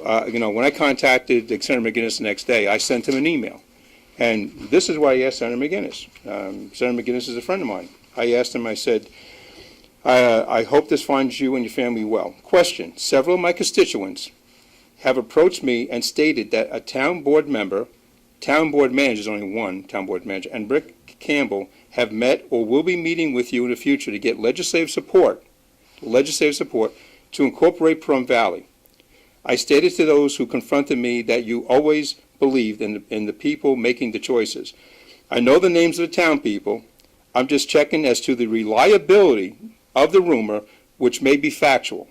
When I contacted Senator McGinnis the next day, I sent him an email. And this is why I asked Senator McGinnis. Senator McGinnis is a friend of mine. I asked him, I said, I hope this finds you and your family well. Question, several of my constituents have approached me and stated that a town board member, town board manager, is only one town board manager, and Rick Campbell have met or will be meeting with you in the future to get legislative support to incorporate Plum Valley. I stated to those who confronted me that you always believed in the people making the choices. I know the names of the town people. I'm just checking as to the reliability of the rumor, which may be factual.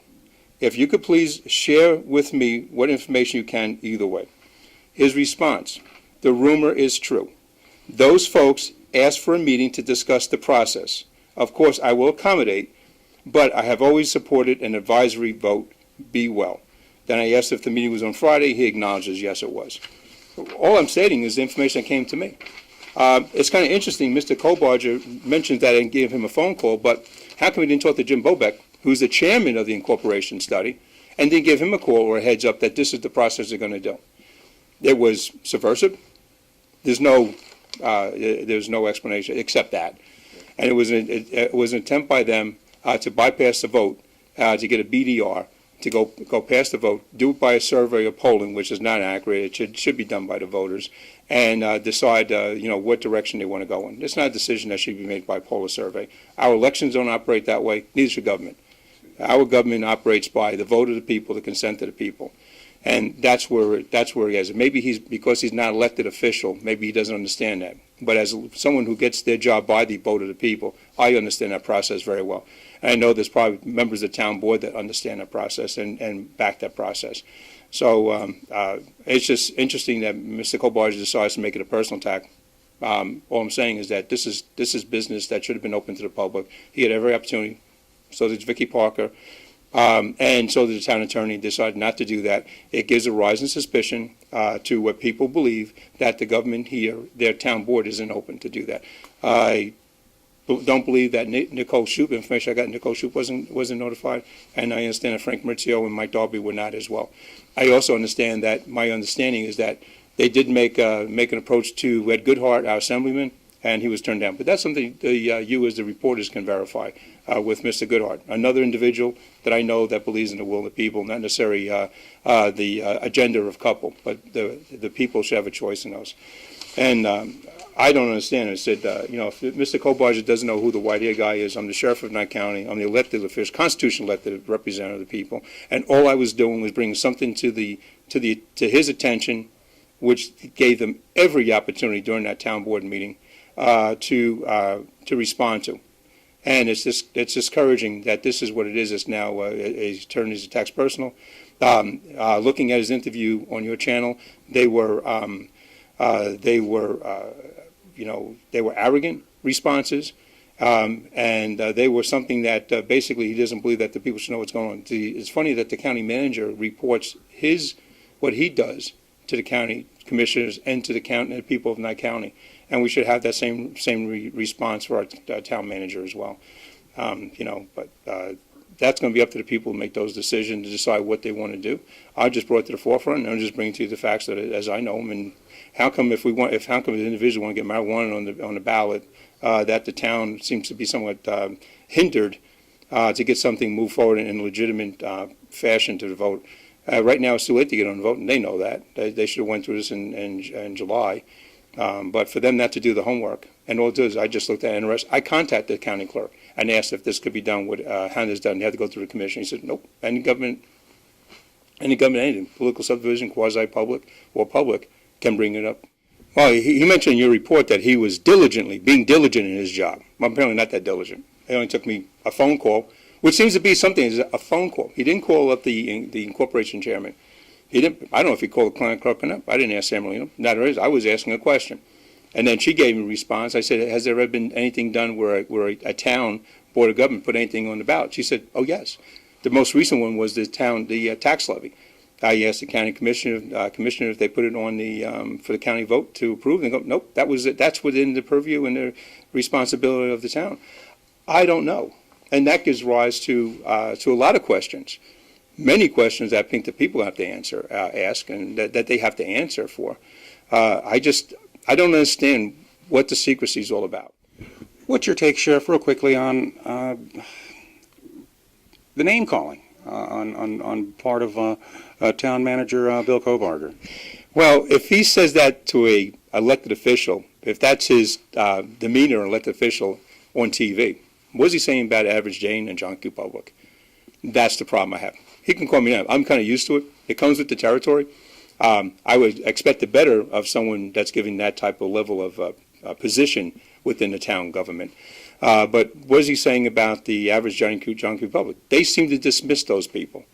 If you could please share with me what information you can either way. His response, the rumor is true. Those folks asked for a meeting to discuss the process. Of course, I will accommodate, but I have always supported an advisory vote. Be well. Then I asked if the meeting was on Friday. He acknowledges yes, it was. All I'm stating is the information that came to me. It's kind of interesting. Mr. Kobarger mentions that I didn't give him a phone call, but how come we didn't talk to Jim Bobeck, who's the chairman of the incorporation study, and didn't give him a call or a heads up that this is the process they're going to do? It was subversive. There's no explanation except that, and it was an attempt by them to bypass the vote, to get a BDR, to go past the vote, do it by a survey or polling, which is not accurate. It should be done by the voters, and decide what direction they want to go in. It's not a decision that should be made by a poll or survey. Our elections don't operate that way. Neither should government. Our government operates by the vote of the people, the consent of the people, and that's where he is. Maybe because he's not elected official, maybe he doesn't understand that. But as someone who gets their job by the vote of the people, I understand that process very well. And I know there's probably members of the town board that understand that process and back that process. So it's just interesting that Mr. Kobarger decides to make it a personal attack. All I'm saying is that this is business that should have been open to the public. He had every opportunity. So did Vicky Parker. And so did the town attorney. Decided not to do that. It gives a rise in suspicion to what people believe that the government here, their town board, isn't open to do that. I don't believe that Nicole Shoup, information I got, Nicole Shoup wasn't notified, and I understand that Frank Maurizio and Mike Darby were not as well. I also understand that my understanding is that they did make an approach to Ed Goodhart, our assemblyman, and he was turned down. But that's something you as the reporters can verify with Mr. Goodhart, another individual that I know that believes in the will of the people, not necessarily the agenda of couple, but the people should have a choice in those. And I don't understand. I said, if Mr. Kobarger doesn't know who the white-hair guy is, I'm the sheriff of Nye County. I'm the elected official, constitutional elected representative of the people, and all I was doing was bringing something to his attention, which gave them every opportunity during that town board meeting to respond to. And it's discouraging that this is what it is. It's now he's turned his attacks personal. Looking at his interview on your channel, they were arrogant responses, and they were something that basically he doesn't believe that the people should know what's going on. It's funny that the county manager reports what he does to the county commissioners and to the people of Nye County, and we should have that same response for our town manager as well. But that's going to be up to the people to make those decisions, to decide what they want to do. I just brought it to the forefront, and I'm just bringing to you the facts that as I know them. And how come an individual want to get marijuana on the ballot, that the town seems to be somewhat hindered to get something moved forward in a legitimate fashion to the vote. Right now, it's too late to get on the vote, and they know that. They should have went through this in July. But for them not to do the homework, and all it does, I just looked at NRS. I contacted the county clerk and asked if this could be done, how this done. They had to go through the commission. He said, nope, any government, anything, political subdivision, quasi-public or public, can bring it up. Well, he mentioned in your report that he was being diligent in his job. I'm apparently not that diligent. It only took me a phone call, which seems to be something, a phone call. He didn't call up the incorporation chairman. I don't know if he called the client clerk or not. I didn't ask Sam Molino. I was asking a question. And then she gave me a response. I said, has there ever been anything done where a town board of government put anything on the ballot? She said, oh, yes. The most recent one was the tax levy. I asked the county commissioner if they put it on for the county vote to approve. And they go, nope, that's within the purview and the responsibility of the town. I don't know. And that gives rise to a lot of questions. many questions that I think the people have to ask, and that they have to answer for. I don't understand what the secrecy is all about. What's your take, Sheriff, real quickly on the name calling on part of Town Manager Bill Kobarger? Well, if he says that to a elected official, if that's his demeanor, elected official on TV, what is he saying about average Jane and John Q. Public? That's the problem I have. He can call me out. I'm kind of used to it. It comes with the territory. I would expect the better of someone that's giving that type of level of position within the town government. But what is he saying about the average John Q. Public? They seem to dismiss those people.